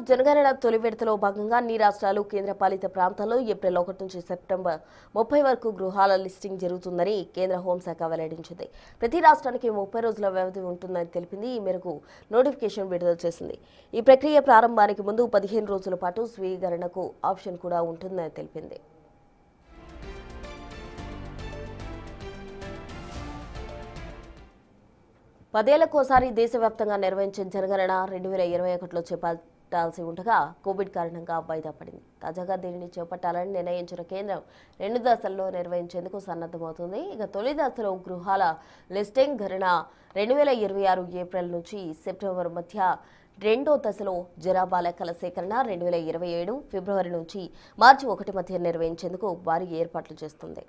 జనగణన తొలి విడతలో భాగంగా అన్ని రాష్ట్రాలు కేంద్రపాలిత ప్రాంతాల్లో ఏప్రిల్ 1 నుంచి సెప్టెంబర్ 30 వరకు గృహాల లిస్టింగ్ జరుగుతుందని కేంద్ర హోంశాఖ వెల్లడించింది. ప్రతి రాష్ట్రానికి 30 రోజుల వ్యవధి ఉంటుందని తెలిపింది. ఈ మేరకు నోటిఫికేషన్ విడుదల చేసింది. ఈ ప్రక్రియ ప్రారంభానికి ముందు 15 రోజుల పాటు స్వీకరణకు ఆప్షన్ కూడా ఉంటుందని తెలిపింది. పదేళ్లకోసారి దేశవ్యాప్తంగా నిర్వహించిన జనగణన 2021లో చేపట్టాల్సి ఉండగా కోవిడ్ కారణంగా వాయిదా పడింది. తాజాగా దీనిని చేపట్టాలని నిర్ణయించిన కేంద్రం 2 దశల్లో నిర్వహించేందుకు సన్నద్ధమవుతుంది. ఇక తొలి దశలో గృహాల లిస్టింగ్ గణన 2026 ఏప్రిల్ నుంచి సెప్టెంబర్ మధ్య, రెండో దశలో జనాభా లెక్కల సేకరణ 2027 ఫిబ్రవరి నుంచి మార్చి 1 మధ్య నిర్వహించేందుకు భారీ ఏర్పాట్లు చేస్తుంది.